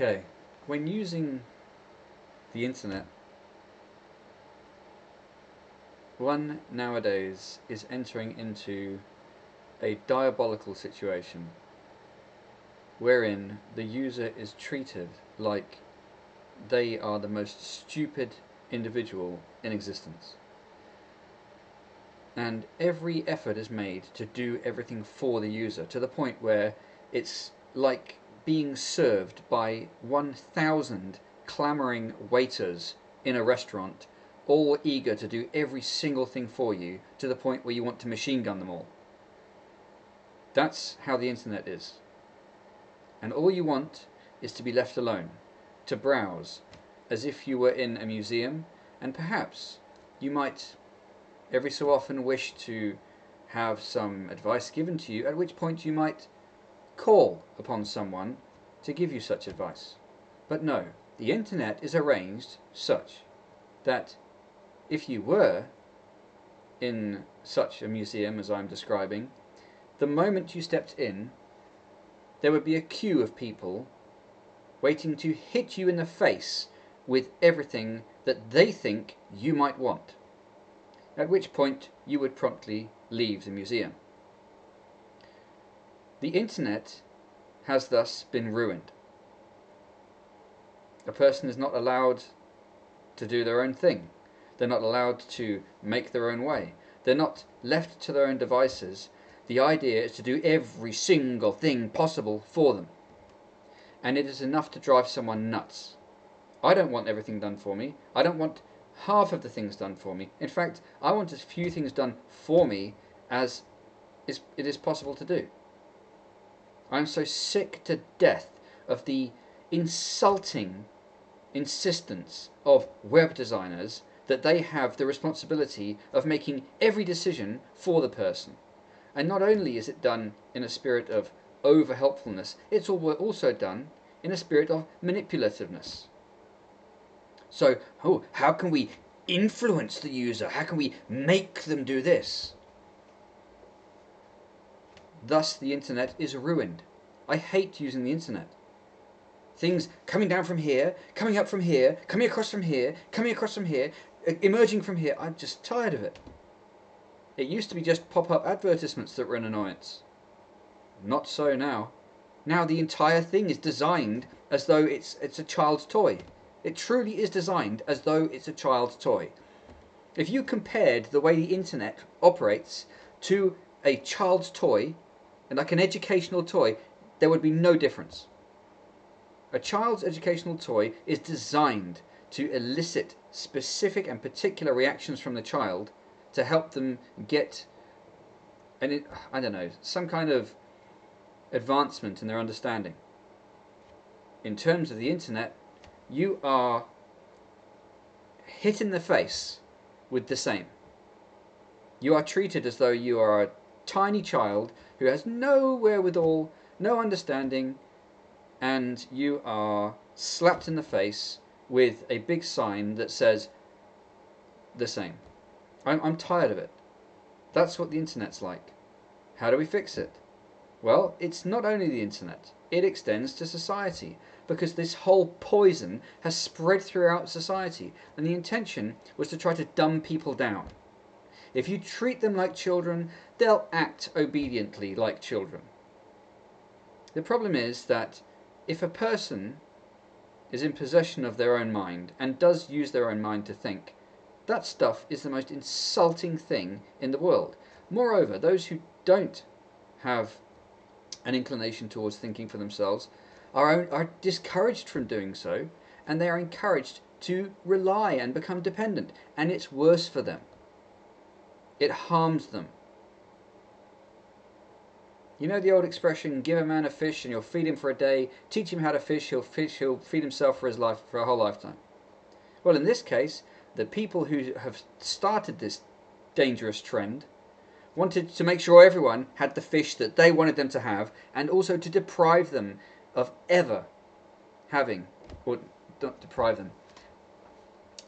Okay, when using the internet, one nowadays is entering into a diabolical situation wherein the user is treated like they are the most stupid individual in existence. And every effort is made to do everything for the user, to the point where it's like being served by 1,000 clamoring waiters in a restaurant, all eager to do every single thing for you, to the point where you want to machine gun them all. That's how the internet is. And all you want is to be left alone, to browse, as if you were in a museum, and perhaps you might every so often wish to have some advice given to you, at which point you might call upon someone to give you such advice. But no, the internet is arranged such that if you were in such a museum as I'm describing, the moment you stepped in, there would be a queue of people waiting to hit you in the face with everything that they think you might want, at which point you would promptly leave the museum. The internet has thus been ruined. A person is not allowed to do their own thing. They're not allowed to make their own way. They're not left to their own devices. The idea is to do every single thing possible for them. And it is enough to drive someone nuts. I don't want everything done for me. I don't want half of the things done for me. In fact, I want as few things done for me as it is possible to do. I'm so sick to death of the insulting insistence of web designers that they have the responsibility of making every decision for the person. And not only is it done in a spirit of over helpfulness, it's also done in a spirit of manipulativeness. So, how can we influence the user? How can we make them do this? Thus, the internet is ruined. I hate using the internet. Things coming down from here, coming up from here, coming across from here, coming across from here, emerging from here. I'm just tired of it. It used to be just pop-up advertisements that were an annoyance. Not so now. Now the entire thing is designed as though it's a child's toy. It truly is designed as though it's a child's toy. If you compared the way the internet operates to a child's toy, and like an educational toy, there would be no difference. A child's educational toy is designed to elicit specific and particular reactions from the child to help them get, I don't know, some kind of advancement in their understanding. In terms of the internet, you are hit in the face with the same. You are treated as though you are a tiny child who has no wherewithal, no understanding, and you are slapped in the face with a big sign that says the same. I'm tired of it. That's what the internet's like. How do we fix it? Well, it's not only the internet, it extends to society, because this whole poison has spread throughout society, and the intention was to try to dumb people down. If you treat them like children, they'll act obediently like children. The problem is that if a person is in possession of their own mind and does use their own mind to think, that stuff is the most insulting thing in the world. Moreover, those who don't have an inclination towards thinking for themselves are discouraged from doing so, and they are encouraged to rely and become dependent, and it's worse for them. It harms them. You know the old expression, give a man a fish and you'll feed him for a day, teach him how to fish, he'll feed himself for a whole lifetime. Well, in this case, the people who have started this dangerous trend wanted to make sure everyone had the fish that they wanted them to have, and also to deprive them of ever having, or not deprive them,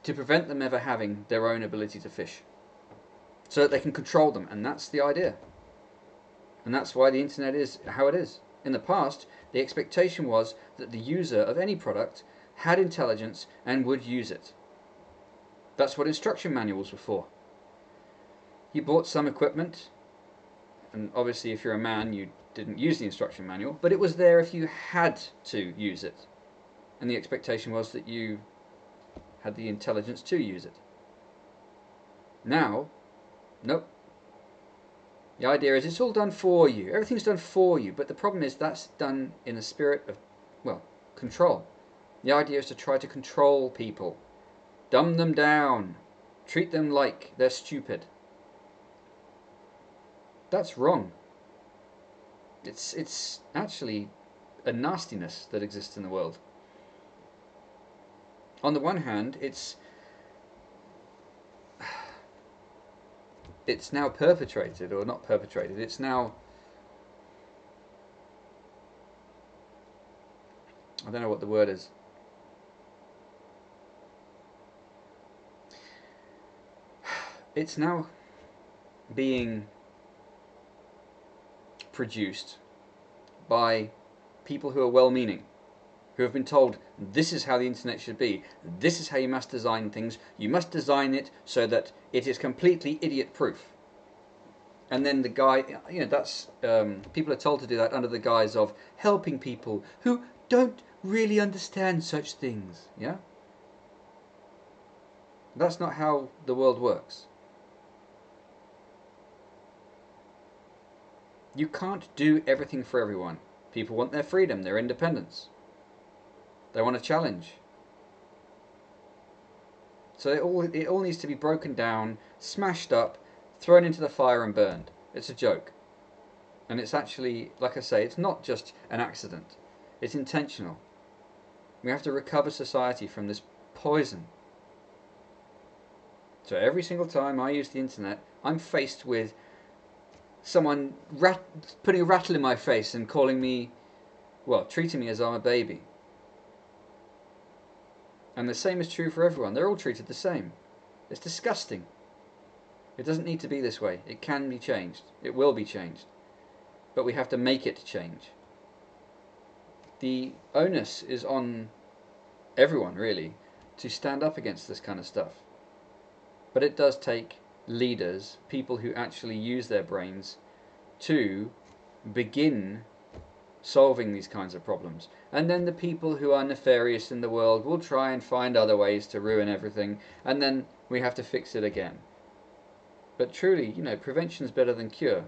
to prevent them ever having their own ability to fish, so that they can control them. And that's the idea. And that's why the internet is how it is. In the past, The expectation was that the user of any product had intelligence and would use it. That's what instruction manuals were for. You bought some equipment, and obviously if you're a man you didn't use the instruction manual, but it was there if you had to use it. And the expectation was that you had the intelligence to use it. Now, nope. The idea is it's all done for you. Everything's done for you, but the problem is that's done in a spirit of, well, control. The idea is to try to control people, dumb them down, treat them like they're stupid. That's wrong. It's actually a nastiness that exists in the world. On the one hand, it's now perpetrated, or not perpetrated, it's now, I don't know what the word is. It's now being produced by people who are well-meaning, who have been told this is how the internet should be, this is how you must design things, you must design it so that it is completely idiot-proof. And then the guy, that's people are told to do that under the guise of helping people who don't really understand such things. Yeah, that's not how the world works. You can't do everything for everyone. People want their freedom, their independence. They want a challenge. So it all needs to be broken down, smashed up, thrown into the fire and burned. It's a joke. And it's actually, like I say, it's not just an accident. It's intentional. We have to recover society from this poison. So every single time I use the internet, I'm faced with someone putting a rattle in my face and calling me, well, treating me as I'm a baby. And the same is true for everyone. They're all treated the same. It's disgusting. It doesn't need to be this way. It can be changed. It will be changed. But we have to make it change. The onus is on everyone, really, to stand up against this kind of stuff. But it does take leaders, people who actually use their brains to begin solving these kinds of problems. And then the people who are nefarious in the world will try and find other ways to ruin everything, and then we have to fix it again. But truly, prevention is better than cure.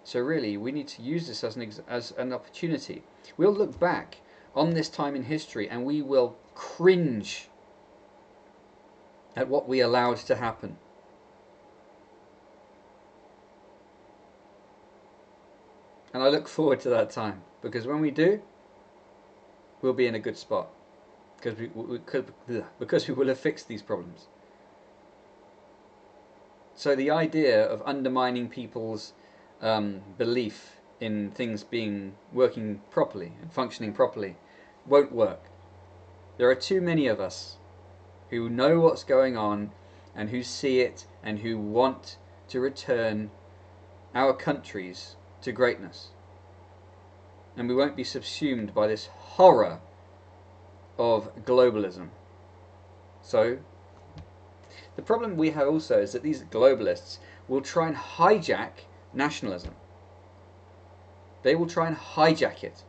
So really, we need to use this as an opportunity. We'll look back on this time in history and we will cringe at what we allowed to happen. And I look forward to that time, because when we do, we'll be in a good spot, because we will have fixed these problems. So the idea of undermining people's belief in things working properly and functioning properly won't work. There are too many of us who know what's going on and who see it and who want to return our countries to greatness. And we won't be subsumed by this horror of globalism. So the problem we have also is that these globalists will try and hijack nationalism. They will try and hijack it.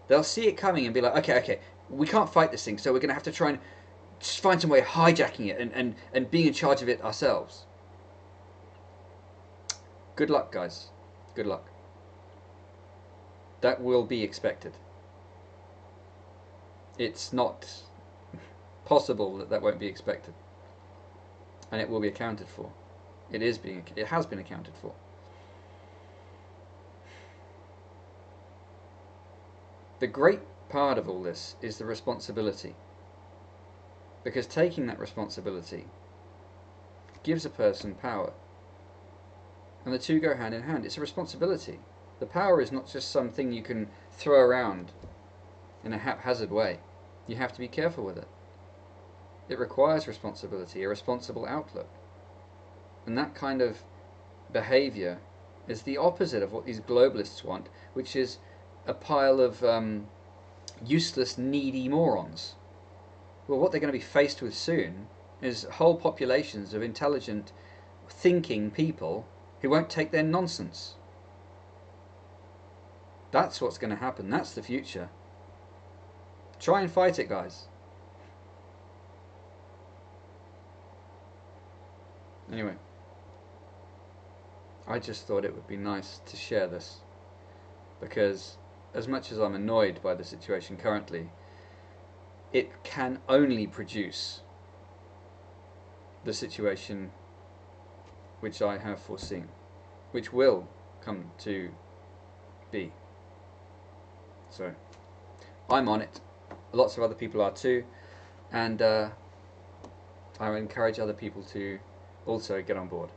They'll see it coming and be like, okay, we can't fight this thing, so we're going to have to try and find some way of hijacking it and being in charge of it ourselves. Good luck, guys. Good luck. That will be expected. It's not possible that won't be expected. And it will be accounted for. It has been accounted for. The great part of all this is the responsibility. Because taking that responsibility gives a person power. And the two go hand in hand. It's a responsibility. The power is not just something you can throw around in a haphazard way. You have to be careful with it. It requires responsibility, a responsible outlook. And that kind of behavior is the opposite of what these globalists want, which is a pile of useless, needy morons. Well, what they're going to be faced with soon is whole populations of intelligent, thinking people who won't take their nonsense. That's what's going to happen. That's the future. Try and fight it, guys. Anyway, I just thought it would be nice to share this, because as much as I'm annoyed by the situation currently, it can only produce the situation which I have foreseen, which will come to be. So I'm on it. Lots of other people are too, and I encourage other people to also get on board.